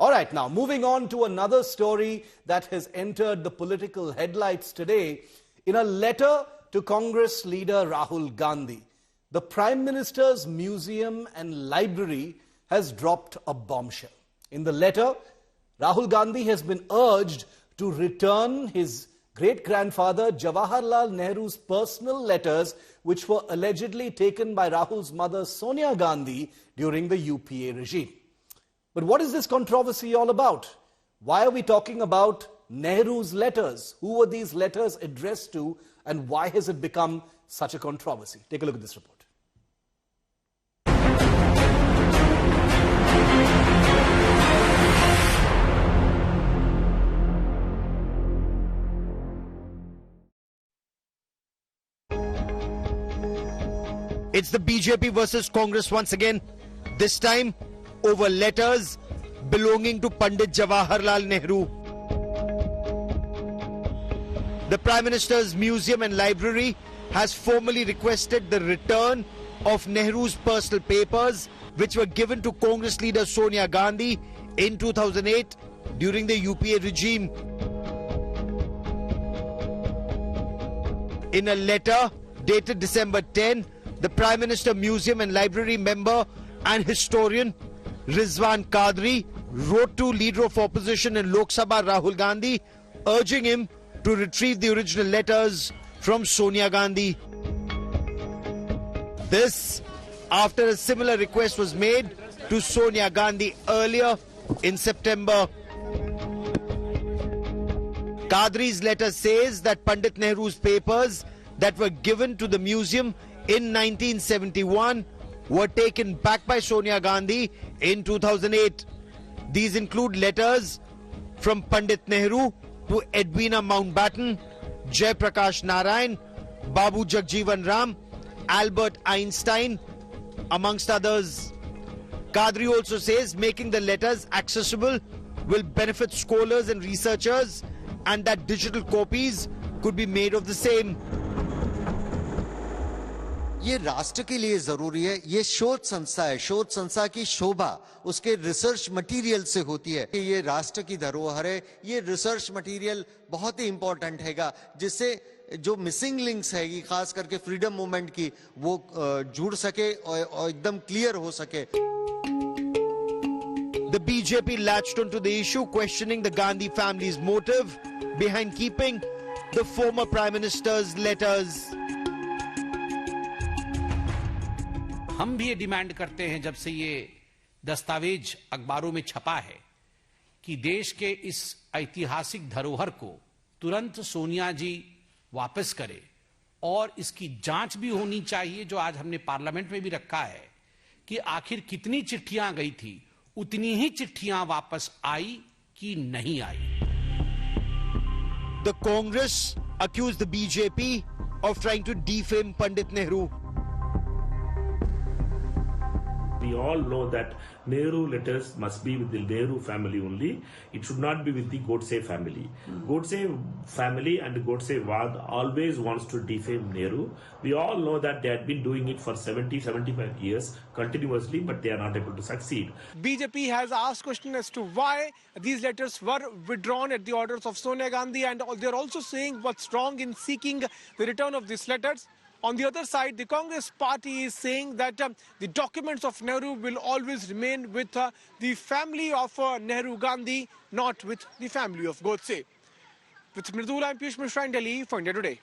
All right, now moving on to another story that has entered the political headlights today. In a letter to Congress leader Rahul Gandhi, the Prime Minister's Museum and Library has dropped a bombshell. In the letter, Rahul Gandhi has been urged to return his great-grandfather Jawaharlal Nehru's personal letters, which were allegedly taken by Rahul's mother Sonia Gandhi during the UPA regime. But what is this controversy all about? Why are we talking about Nehru's letters? Who were these letters addressed to, and why has it become such a controversy? Take a look at this report. It's the BJP versus Congress once again, this time over letters belonging to Pandit Jawaharlal Nehru. The Prime Minister's Museum and Library has formally requested the return of Nehru's personal papers, which were given to Congress leader Sonia Gandhi in 2008 during the UPA regime. In a letter dated December 10, the Prime Minister Museum and Library member and historian Rizwan Qadri wrote to Leader of Opposition in Lok Sabha Rahul Gandhi, urging him to retrieve the original letters from Sonia Gandhi. This after a similar request was made to Sonia Gandhi earlier in September. Qadri's letter says that Pandit Nehru's papers that were given to the museum in 1971 were taken back by Sonia Gandhi in 2008. These include letters from Pandit Nehru to Edwina Mountbatten, Jai Prakash Narayan, Babu Jagjeevan Ram, Albert Einstein, amongst others. Qadri also says making the letters accessible will benefit scholars and researchers, and that digital copies could be made of the same. ये राष्ट्र के लिए जरूरी है। ये शोध संस्था है। शोध संस्था की शोभा उसके रिसर्च मटेरियल से होती है। ये राष्ट्र की धरोहर है। ये रिसर्च मटेरियल बहुत ही इंपॉर्टेंट हैगा, जिससे जो मिसिंग लिंक्स है खास करके फ्रीडम मूवमेंट की वो जुड़ सके और एकदम क्लियर हो सके। The BJP latched onto the issue, questioning the Gandhi family's motive behind keeping the former Prime Minister's letters. हम भी ये डिमांड करते हैं, जब से ये दस्तावेज अखबारों में छपा है, कि देश के इस ऐतिहासिक धरोहर को तुरंत सोनिया जी वापस करें और इसकी जांच भी होनी चाहिए, जो आज हमने पार्लियामेंट में भी रखा है, कि आखिर कितनी चिट्ठियां गई थी, उतनी ही चिट्ठियां वापस आई कि नहीं आई। The Congress accused the BJP of trying to defame Pandit Nehru. We all know that Nehru letters must be with the Nehru family only. It should not be with the Godse family. Godse family and Godse Wad always wants to defame Nehru. We all know that they had been doing it for 70-75 years continuously, but they are not able to succeed. BJP has asked questions as to why these letters were withdrawn at the orders of Sonia Gandhi, and they're also saying what's wrong in seeking the return of these letters. On the other side, the Congress party is saying that the documents of Nehru will always remain with the family of Nehru Gandhi, not with the family of Godse. With Mridula, I'm Piyush Mishra in Delhi for India Today.